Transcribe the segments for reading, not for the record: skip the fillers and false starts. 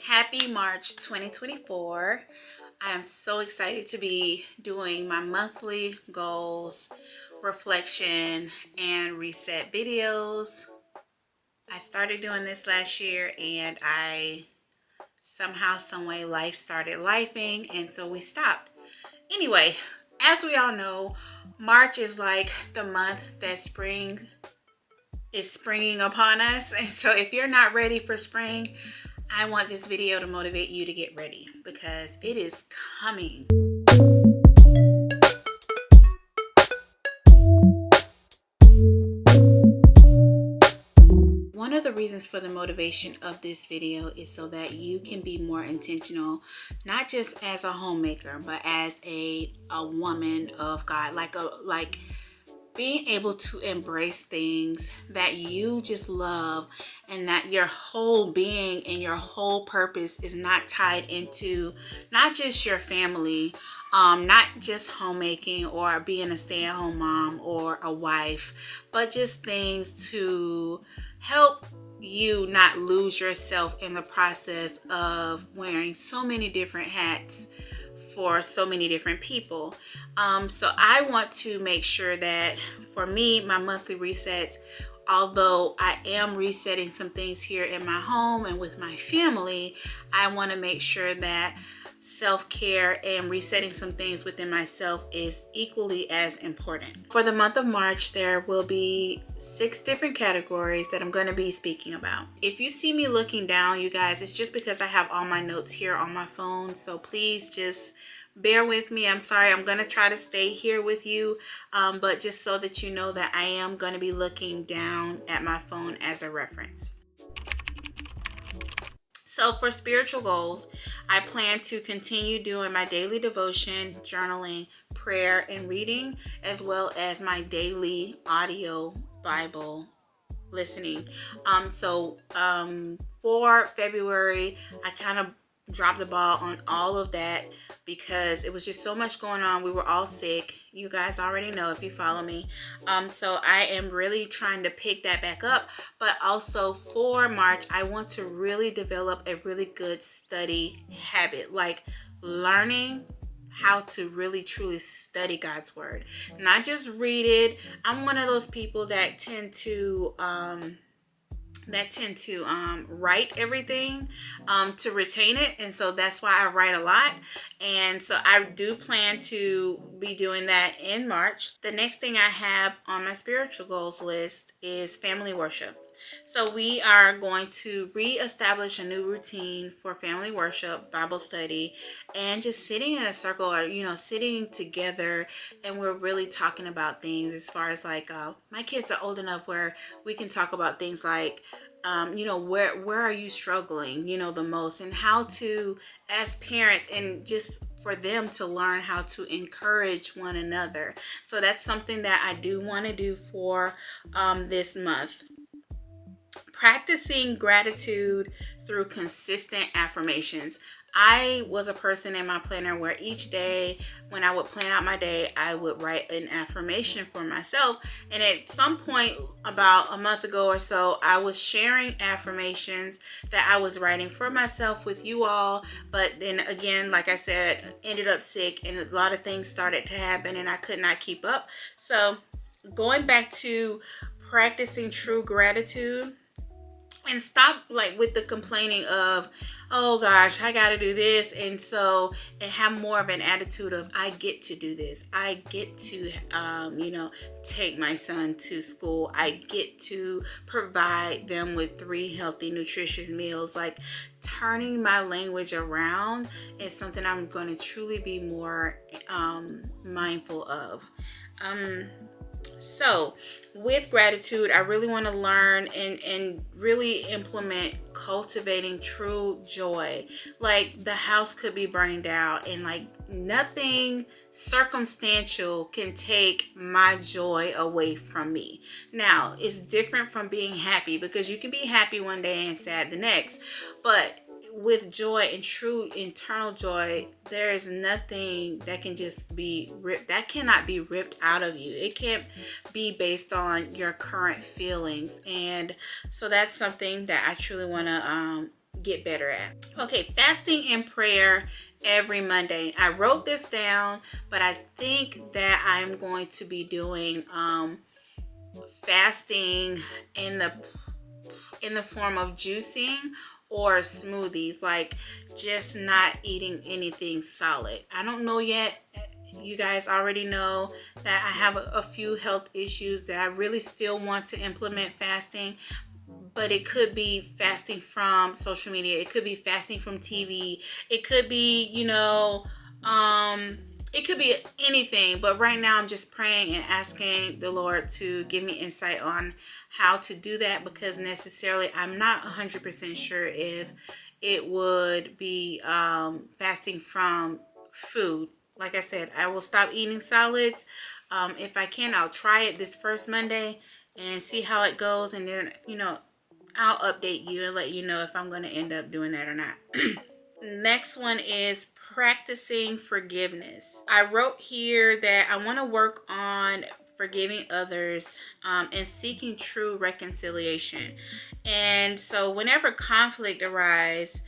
Happy March 2024. I am so excited to be doing my monthly goals, reflection, and reset videos. I started doing this last year and somehow, someway, life started lifing, and so we stopped. Anyway, as we all know, March is like the month that spring is springing upon us. And so if you're not ready for spring, I want this video to motivate you to get ready because it is coming. One of the reasons for the motivation of this video is so that you can be more intentional, not just as a homemaker, but as a woman of God, like being able to embrace things that you just love, and that your whole being and your whole purpose is not tied into not just your family, not just homemaking or being a stay-at-home mom or a wife, but just things to help you not lose yourself in the process of wearing so many different hats for so many different people. So I want to make sure that for me, my monthly resets, although I am resetting some things here in my home and with my family, I want to make sure that self-care and resetting some things within myself is equally as important. For the month of March, there will be 6 different categories that I'm going to be speaking about. If you see me looking down, you guys, it's just because I have all my notes here on my phone, so please just bear with me. I'm sorry. I'm going to try to stay here with you, but just so that you know that I am going to be looking down at my phone as a reference. So for spiritual goals, I plan to continue doing my daily devotion, journaling, prayer, and reading, as well as my daily audio Bible listening. For February, I kind of dropped the ball on all of that because it was just so much going on. We were all sick. You guys already know if you follow me. So I am really trying to pick that back up. But also for March, I want to really develop a really good study habit, like learning how to really truly study God's word, not just read it. I'm one of those people that tend to write everything to retain it, and so that's why I write a lot. And so I do plan to be doing that in March. The next thing I have on my spiritual goals list is family worship. So we are going to reestablish a new routine for family worship, Bible study, and just sitting in a circle, or sitting together, and we're really talking about things as far as like my kids are old enough where we can talk about things like where are you struggling the most, and how to, as parents, and just for them to learn how to encourage one another. So that's something that I do want to do for this month. Practicing gratitude through consistent affirmations. I was a person in my planner where each day when I would plan out my day, I would write an affirmation for myself. And at some point about a month ago or so, I was sharing affirmations that I was writing for myself with you all. But then again, like I said, ended up sick and a lot of things started to happen and I could not keep up. So going back to practicing true gratitude, and stop with the complaining of, oh gosh, I gotta do this, and have more of an attitude of, I get to do this, I get to take my son to school, I get to provide them with 3 healthy nutritious meals. Like, turning my language around is something I'm going to truly be more mindful of. So with gratitude, I really want to learn and really implement cultivating true joy. Like, the house could be burning down and nothing circumstantial can take my joy away from me. Now, it's different from being happy, because you can be happy one day and sad the next. But with joy and true internal joy, there is nothing that can just be ripped, that cannot be ripped out of you. It can't be based on your current feelings. And so that's something that I truly want to get better at. Okay, fasting and prayer every Monday. I wrote this down, but I think that I'm going to be doing fasting in the form of juicing or smoothies, like just not eating anything solid. I don't know yet. You guys already know that I have a few health issues that I really still want to implement fasting, but it could be fasting from social media. It could be fasting from TV. It could be, it could be anything. But right now I'm just praying and asking the Lord to give me insight on how to do that, because necessarily I'm not 100% sure if it would be fasting from food. Like I said, I will stop eating solids. If I can, I'll try it this first Monday and see how it goes. And then, I'll update you and let you know if I'm going to end up doing that or not. Next one is practicing forgiveness. I wrote here that I want to work on forgiving others and seeking true reconciliation. And so whenever conflict arises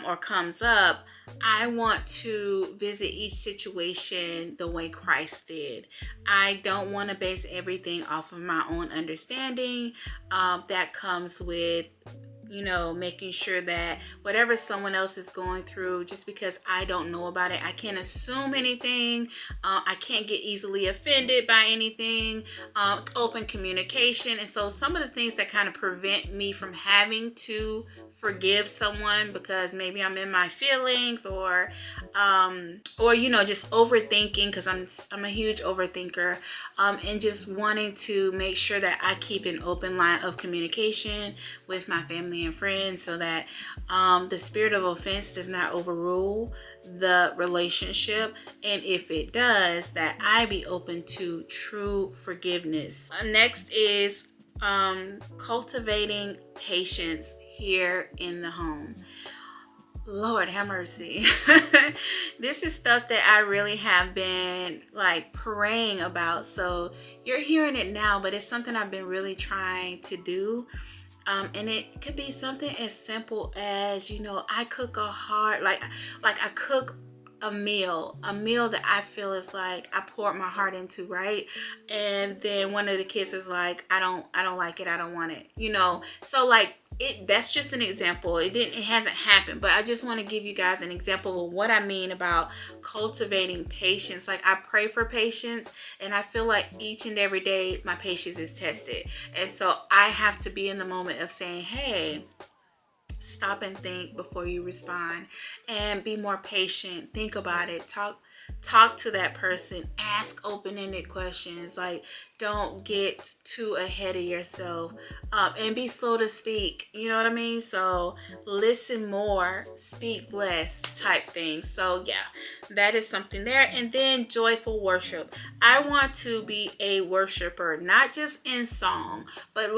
or comes up, I want to visit each situation the way Christ did. I don't want to base everything off of my own understanding. That comes with making sure that whatever someone else is going through, just because I don't know about it, I can't assume anything. I can't get easily offended by anything. Open communication. And so some of the things that kind of prevent me from having to forgive someone, because maybe I'm in my feelings or just overthinking, because I'm a huge overthinker, and just wanting to make sure that I keep an open line of communication with my family and friends, so that the spirit of offense does not overrule the relationship, and if it does, that I be open to true forgiveness. Next is cultivating patience here in the home. Lord have mercy. This is stuff that I really have been praying about. So you're hearing it now, but it's something I've been really trying to do. And it could be something as simple as, I cook a hard, I cook a meal that I feel is like I poured my heart into, right? And then one of the kids is like, I don't like it, I don't want it, so that's just an example. It hasn't happened, but I just want to give you guys an example of what I mean about cultivating patience. I pray for patience, and I feel like each and every day my patience is tested, and so I have to be in the moment of saying, hey, stop and think before you respond, and be more patient. Think about it. Talk to that person. Ask open-ended questions. Don't get too ahead of yourself, and be slow to speak. You know what I mean? So listen more, speak less type thing. So yeah, that is something there. And then joyful worship. I want to be a worshiper, not just in song, but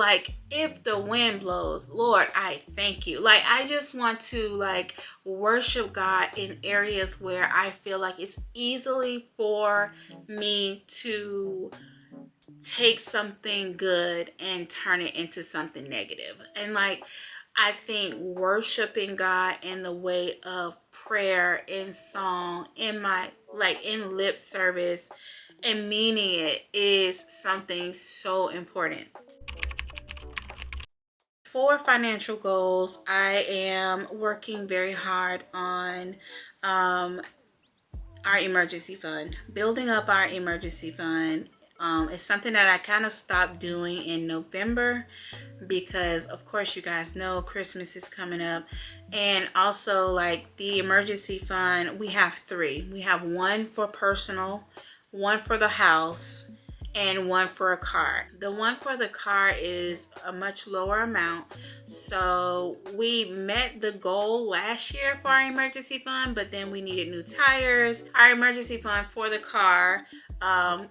if the wind blows, Lord, I thank you. I just want to worship God in areas where I feel like it's easily for me to take something good and turn it into something negative. And I think worshiping God in the way of prayer, in song, in my in lip service, and meaning it is something so important. For financial goals, I am working very hard on our emergency fund, building up our emergency fund. It's something that I kind of stopped doing in November because, of course, you guys know Christmas is coming up. And also, the emergency fund, we have three. We have one for personal, one for the house, and one for a car. The one for the car is a much lower amount. So we met the goal last year for our emergency fund, but then we needed new tires. Our emergency fund for the car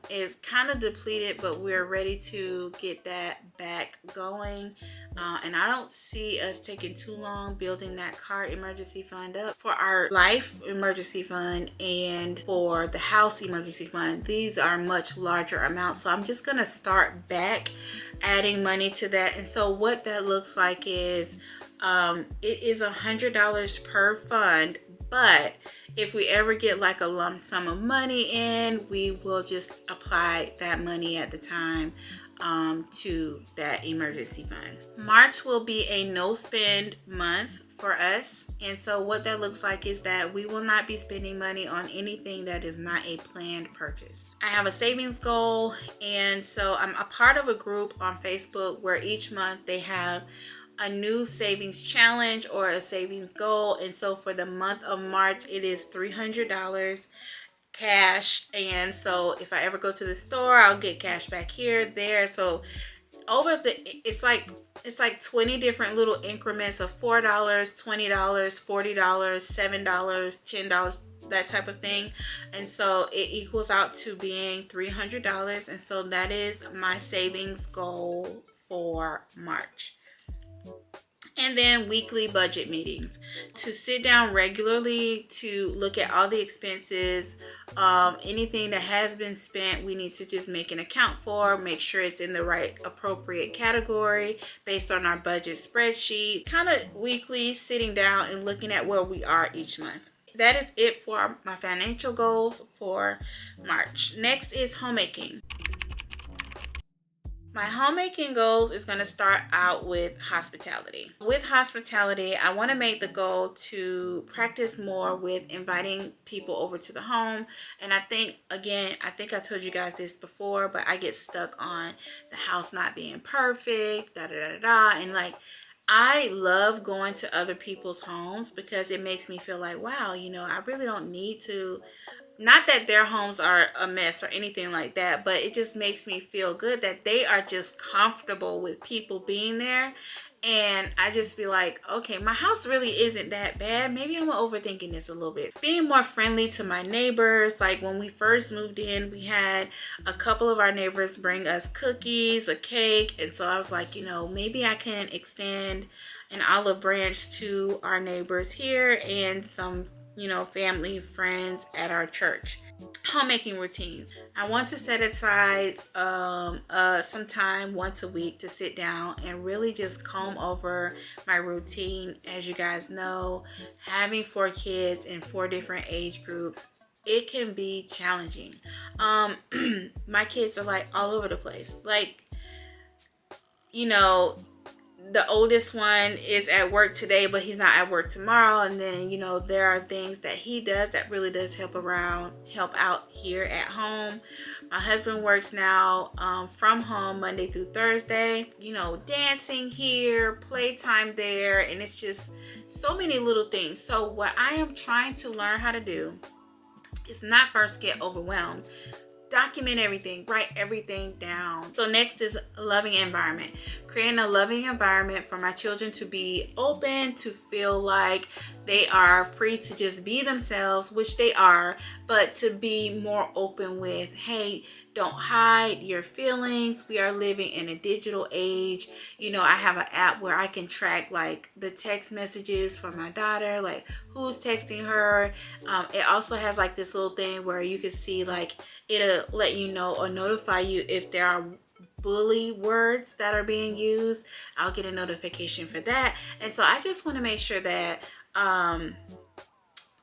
is kind of depleted, but we're ready to get that back going. And I don't see us taking too long building that car emergency fund up. For our life emergency fund and for the house emergency fund, these are much larger amounts. So I'm just going to start back adding money to that. And so what that looks like is It is $100 per fund, but if we ever get like a lump sum of money in, we will just apply that money at the time to that emergency fund. March will be a no spend month for us, and so what that looks like is that we will not be spending money on anything that is not a planned purchase. I have a savings goal, and so I'm a part of a group on Facebook where each month they have a new savings challenge or a savings goal. And so for the month of March, it is $300 cash. And so if I ever go to the store, I'll get cash back here, there. So it's like 20 different little increments of $4, $20, $40, $7, $10, that type of thing. And so it equals out to being $300. And so that is my savings goal for March. And then weekly budget meetings to sit down regularly to look at all the expenses. Anything that has been spent, we need to just make an account for, make sure it's in the right appropriate category based on our budget spreadsheet. Kind of weekly sitting down and looking at where we are each month. That is it for my financial goals for March. Next is homemaking. My homemaking goals is going to start out with hospitality. With hospitality, I want to make the goal to practice more with inviting people over to the home. And I think I told you guys this before, but I get stuck on the house not being perfect, and like, I love going to other people's homes because it makes me feel like, wow, I really don't need to. Not that their homes are a mess or anything like that, but it just makes me feel good that they are just comfortable with people being there. And I just be like, okay, my house really isn't that bad. Maybe I'm overthinking this a little bit. Being more friendly to my neighbors. Like when we first moved in, we had a couple of our neighbors bring us cookies, a cake. And so I was like, maybe I can extend an olive branch to our neighbors here and some family, friends at our church. Homemaking routines. I want to set aside some time once a week to sit down and really just comb over my routine. As you guys know, having 4 kids in 4 different age groups, it can be challenging. My kids are like all over the place. Like, the oldest one is at work today, but he's not at work tomorrow. And then, there are things that he does that really does help out here at home. My husband works now from home Monday through Thursday, dancing here, playtime there. And it's just so many little things. So what I am trying to learn how to do is not first get overwhelmed. Document everything, write everything down. So next is a loving environment. Creating a loving environment for my children to be open, to feel like they are free to just be themselves, which they are, but to be more open with, hey, don't hide your feelings. We are living in a digital age. I have an app where I can track like the text messages from my daughter, like who's texting her. It also has like this little thing where you can see like, it'll let you know or notify you if there are bully words that are being used. I'll get a notification for that. And so I just want to make sure that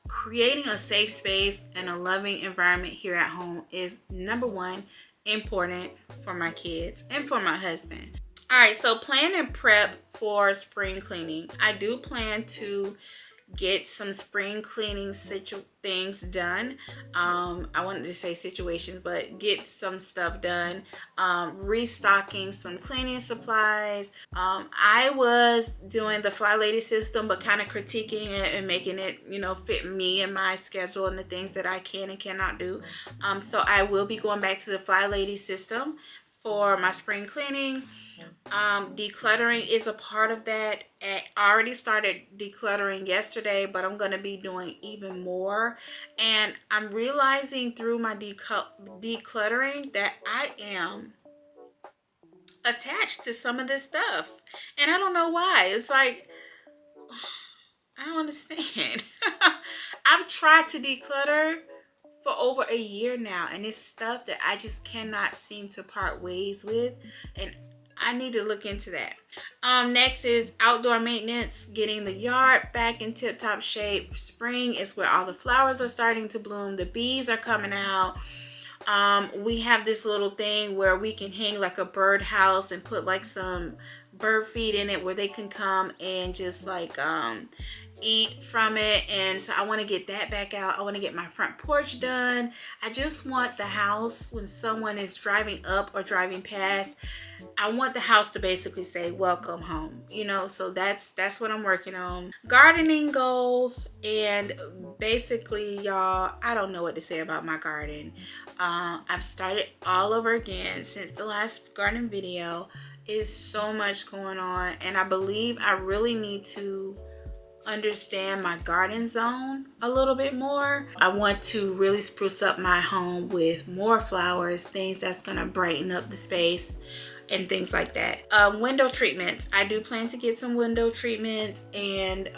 creating a safe space and a loving environment here at home is number one important for my kids and for my husband. All right, so plan and prep for spring cleaning. I do plan to get some spring cleaning things done. I wanted to say situations, but get some stuff done. Restocking some cleaning supplies. I was doing the Fly Lady system, but kind of critiquing it and making it, fit me and my schedule and the things that I can and cannot do. So I will be going back to the Fly Lady system for my spring cleaning. Decluttering is a part of that. I already started decluttering yesterday, but I'm going to be doing even more. And I'm realizing through my decluttering that I am attached to some of this stuff. And I don't know why. It's like, I don't understand. I've tried to declutter for over a year now, and it's stuff that I just cannot seem to part ways with. And I need to look into that. Next is outdoor maintenance, getting the yard back in tip-top shape. Spring is where all the flowers are starting to bloom. The bees are coming out. We have this little thing where we can hang like a bird house and put like some bird feed in it where they can come and just like eat from it. And so I want to get that back out. I want to get my front porch done. I just want the house, when someone is driving up or driving past, I want the house to basically say welcome home, you know. So that's what I'm working on. Gardening goals, and basically, y'all, I don't know what to say about my garden. I've started all over again since the last garden video. Is so much going on, and I believe I really need to understand my garden zone a little bit more. I want to really spruce up my home with more flowers, things that's gonna brighten up the space and things like that. Window treatments. I do plan to get some window treatments, and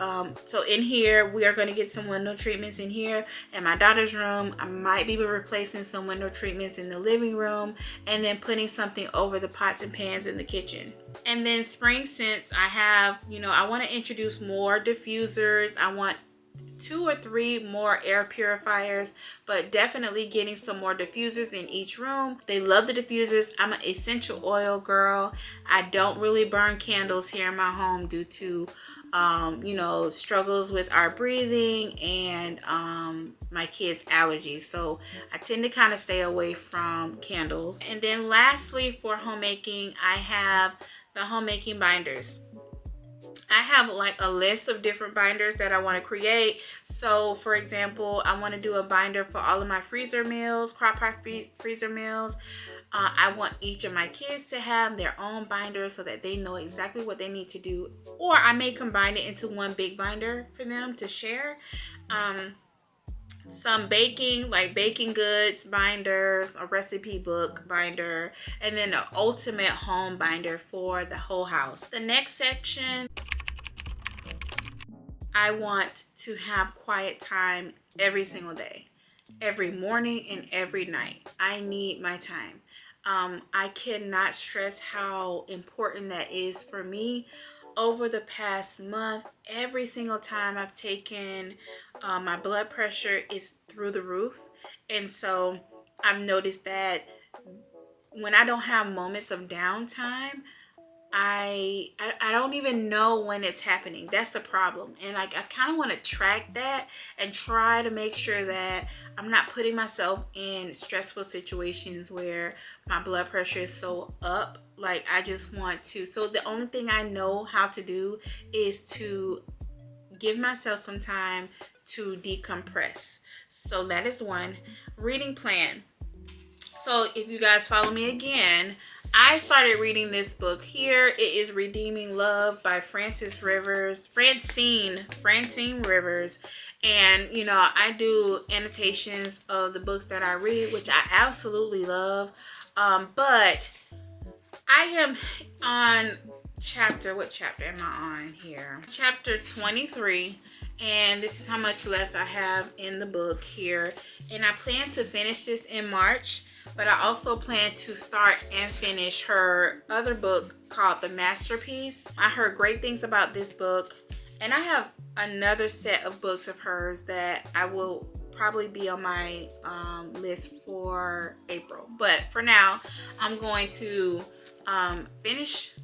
so in here we are going to get some window treatments in here. In my daughter's room, I might be replacing some window treatments in the living room, and then putting something over the pots and pans in the kitchen. And then spring scents, I have, you know, I want to introduce more diffusers. I want 2 or 3 more air purifiers, but definitely getting some more diffusers in each room. They love the diffusers. I'm an essential oil girl. I don't really burn candles here in my home due to you know, struggles with our breathing and my kids' allergies. So I tend to kind of stay away from candles. And then lastly, for homemaking, I have the homemaking binders. I have like a list of different binders that I want to create. So for example, I want to do a binder for all of my freezer meals, crock pot freezer meals. I want each of my kids to have their own binder so that they know exactly what they need to do. Or I may combine it into one big binder for them to share. Some baking, like baking goods binders, a recipe book binder, and then an ultimate home binder for the whole house. The next section, I want to have quiet time every single day, every morning and every night. I need my time. I cannot stress how important that is for me. Over the past month, every single time I've taken, my blood pressure is through the roof. And so I've noticed that when I don't have moments of downtime, I don't even know when it's happening. That's the problem. And like I kind of want to track that and try to make sure that I'm not putting myself in stressful situations where my blood pressure is so up. Like I just want to, so the only thing I know how to do is to give myself some time to decompress. So that is one. Reading plan. So if you guys follow me again, I started reading this book here. It is Redeeming Love by Francine Rivers. And, you know, I do annotations of the books that I read, which I absolutely love. But I am on what chapter am I on here? Chapter 23. And this is how much left I have in the book here. And I plan to finish this in March. But I also plan to start and finish her other book called The Masterpiece. I heard great things about this book. And I have another set of books of hers that I will probably be on my list for April. But for now, I'm going to finish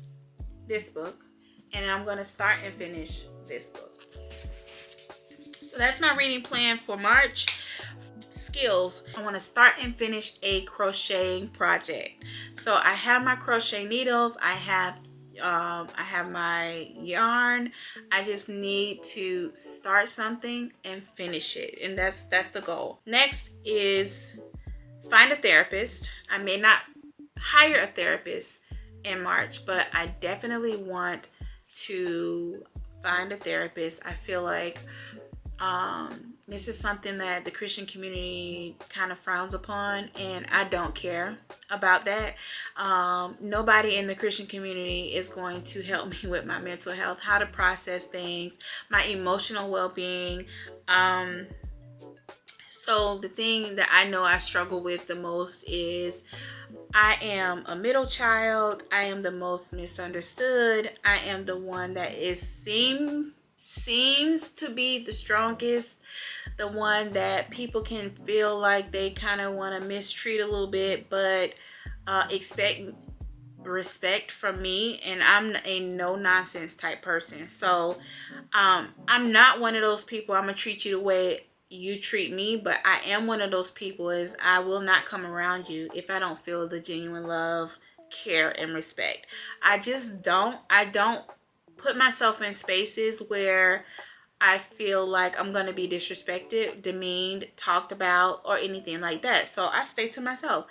this book. And then I'm going to start and finish this book. So that's my reading plan for March. Skills. I want to start and finish a crocheting project. So I have my crochet needles. I have my yarn. I just need to start something and finish it, and that's the goal. Next is find a therapist. I may not hire a therapist in March, but I definitely want to find a therapist. I feel like this is something that the Christian community kind of frowns upon, and I don't care about that. Nobody in the Christian community is going to help me with my mental health, how to process things, my emotional well-being. So the thing that I know I struggle with the most is I am a middle child. I am the most misunderstood. I am the one that seems to be the strongest, the one that people can feel like they kind of want to mistreat a little bit, but expect respect from me. And I'm a no nonsense type person. So I'm not one of those people, I'm gonna treat you the way you treat me, but I am one of those people is I will not come around you if I don't feel the genuine love, care, and respect. I don't put myself in spaces where I feel like I'm going to be disrespected, demeaned, talked about, or anything like that. So I stay to myself.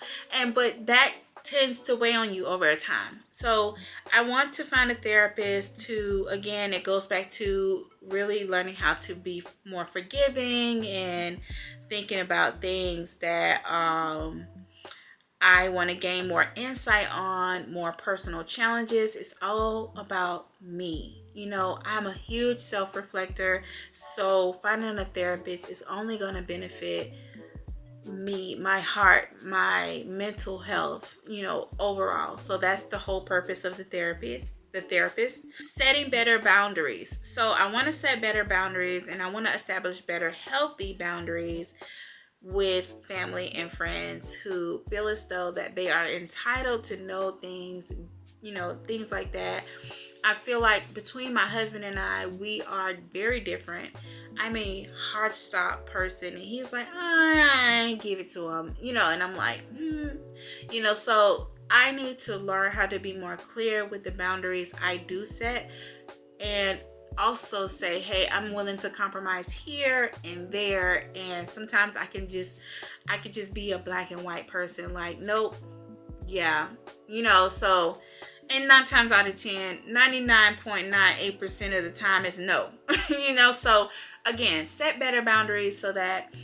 But that tends to weigh on you over time. So I want to find a therapist to, again, it goes back to really learning how to be more forgiving and thinking about things that I want to gain more insight on, more personal challenges. It's all about me. You know, I'm a huge self-reflector, so finding a therapist is only going to benefit me, my heart, my mental health, you know, overall. So that's the whole purpose of the therapist. Setting better boundaries. So I want to set better boundaries, and I want to establish better healthy boundaries with family and friends who feel as though that they are entitled to know things, you know, things like that. I feel like between my husband and I, we are very different. I'm a hard stop person, and he's like, I give it to him, you know, and I'm like, you know, so I need to learn how to be more clear with the boundaries I do set, and also say, hey, I'm willing to compromise here and there. And sometimes I could just be a black and white person, like, nope, yeah, you know. So, and 9 times out of 10, 99.98% of the time is no. You know, so again, set better boundaries so that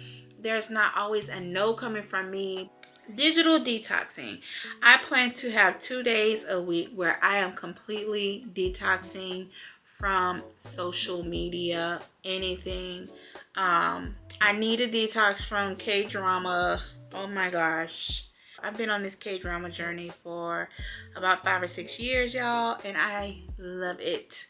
there's not always a no coming from me. Digital detoxing. I plan to have 2 days a week where I am completely detoxing from social media, anything. I need a detox from K-drama. Oh my gosh. I've been on this K-drama journey for about 5 or 6 years, y'all, and I love it.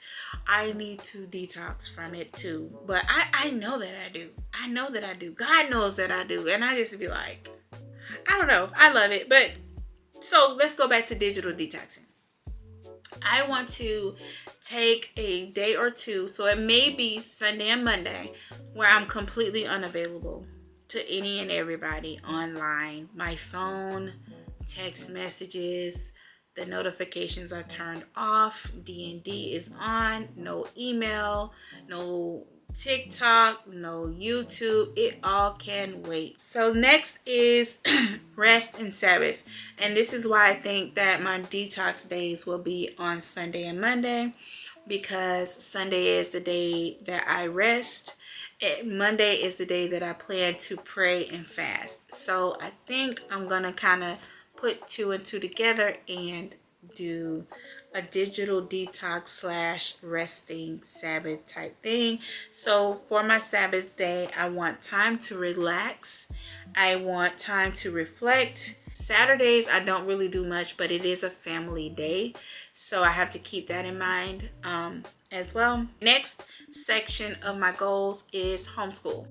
I need to detox from it too. But I know that I do. I know that I do. God knows that I do. And I just be like, I don't know. I love it. But so let's go back to digital detoxing. I want to take a day or two, so it may be Sunday and Monday, where I'm completely unavailable to any and everybody online. My phone, text messages, the notifications are turned off, D&D is on, no email, no TikTok, no YouTube. It all can wait. So next is rest and Sabbath. And this is why I think that my detox days will be on Sunday and Monday, because Sunday is the day that I rest. Monday is the day that I plan to pray and fast. So I think I'm going to kind of put 2 and 2 together and do a digital detox / resting Sabbath type thing. So for my Sabbath day, I want time to relax. I want time to reflect. Saturdays, I don't really do much, but it is a family day, so I have to keep that in mind as well. Next section of my goals is homeschool.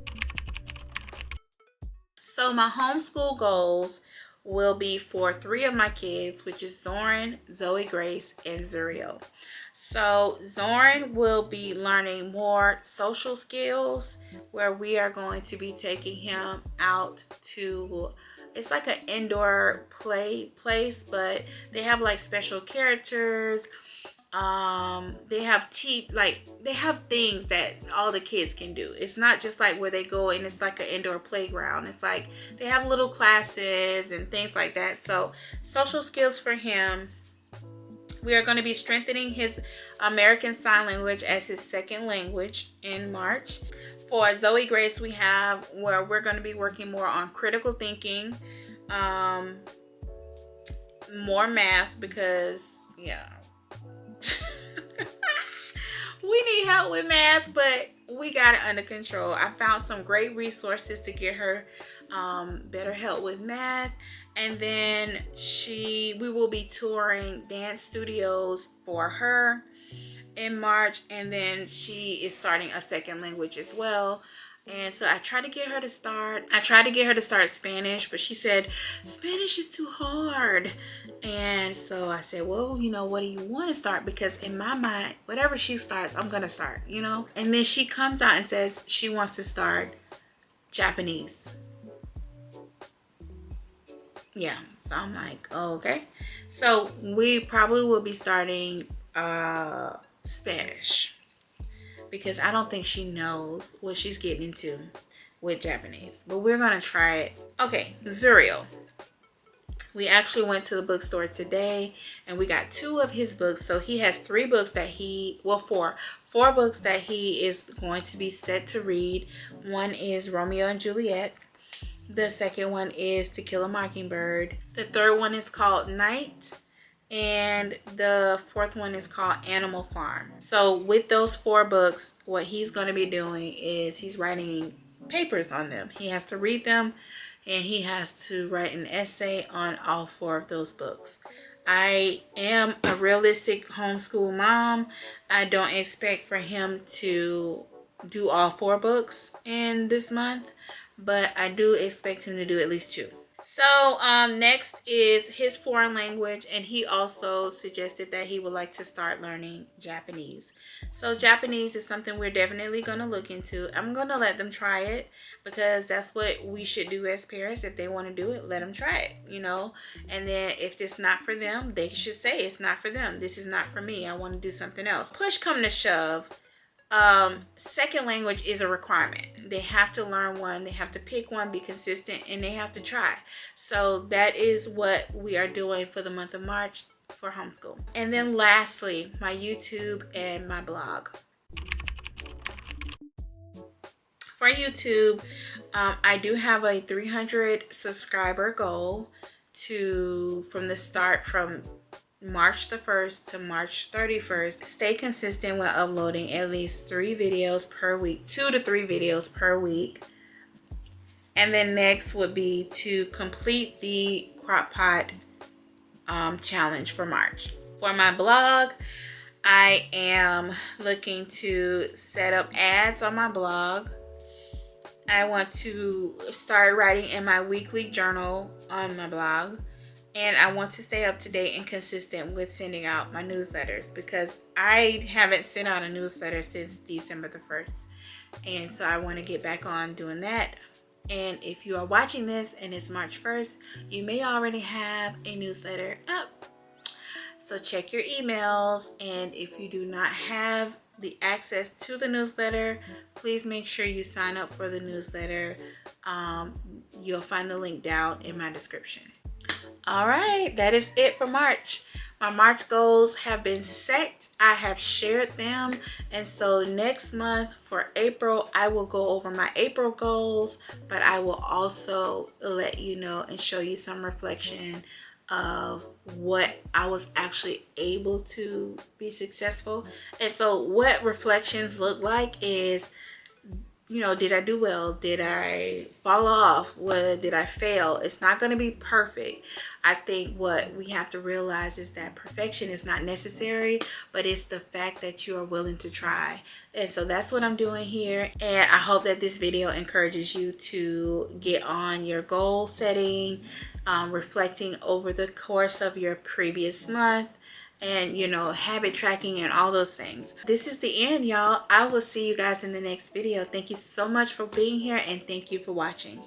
So my homeschool goals will be for 3 of my kids, which is Zoran, Zoe Grace, and Zuriel. So Zoran will be learning more social skills, where we are going to be taking him out to, it's like an indoor play place, but they have like special characters. They have they have things that all the kids can do. It's not just like where they go and it's like an indoor playground. It's like they have little classes and things like that. So social skills for him. We are going to be strengthening his American Sign Language as his second language in March. For Zoe Grace, we have where we're going to be working more on critical thinking, more math, because yeah, we need help with math, but we got it under control. I found some great resources to get her better help with math. And then we will be touring dance studios for her in March, and then she is starting a second language as well. And so I tried to get her to start Spanish, but she said Spanish is too hard. And so I said, well, what do you want to start? Because in my mind, whatever she starts, I'm gonna start, and then she comes out and says she wants to start Japanese. Yeah, so I'm like, oh, okay. So we probably will be starting Spanish, because I don't think she knows what she's getting into with Japanese, but we're gonna try it. Okay, Zuriel. We actually went to the bookstore today and we got 2 of his books. So he has 3 books that four books that he is going to be set to read. One is Romeo and Juliet. The second one is To Kill a Mockingbird. The third one is called Night. And the fourth one is called Animal Farm. So with those 4 books, what he's going to be doing is he's writing papers on them. He has to read them and he has to write an essay on all 4 of those books. I am a realistic homeschool mom. I don't expect for him to do all 4 books in this month, but I do expect him to do at least 2. So next is his foreign language, and he also suggested that he would like to start learning Japanese. So Japanese is something we're definitely going to look into. I'm going to let them try it, because that's what we should do as parents. If they want to do it, let them try it, and then if it's not for them, they should say it's not for them. This is not for me. I want to do something else. Push come to shove, second language is a requirement. They have to learn one, they have to pick one, be consistent, and they have to try. So that is what we are doing for the month of March for homeschool. And then lastly, my YouTube and my blog. For YouTube, I do have a 300 subscriber goal from March the 1st to March 31st. Stay consistent with uploading at least 3 videos per week, 2 to 3 videos per week. And then next would be to complete the crock pot challenge for March. For my blog, I am looking to set up ads on my blog. I want to start writing in my weekly journal on my blog. And I want to stay up to date and consistent with sending out my newsletters, because I haven't sent out a newsletter since December the 1st. And so I want to get back on doing that. And if you are watching this and it's March 1st, you may already have a newsletter up. So check your emails. And if you do not have the access to the newsletter, please make sure you sign up for the newsletter. You'll find the link down in my description. All right, that is it for March. My March goals have been set. I have shared them. And so next month for April, I will go over my April goals, but I will also let you know and show you some reflection of what I was actually able to be successful. And so what reflections look like is, did I do well? Did I fall off? Did I fail? It's not going to be perfect. I think what we have to realize is that perfection is not necessary, but it's the fact that you are willing to try. And so that's what I'm doing here. And I hope that this video encourages you to get on your goal setting, reflecting over the course of your previous month, and habit tracking and all those things. This is the end, y'all. I will see you guys in the next video. Thank you so much for being here, and thank you for watching.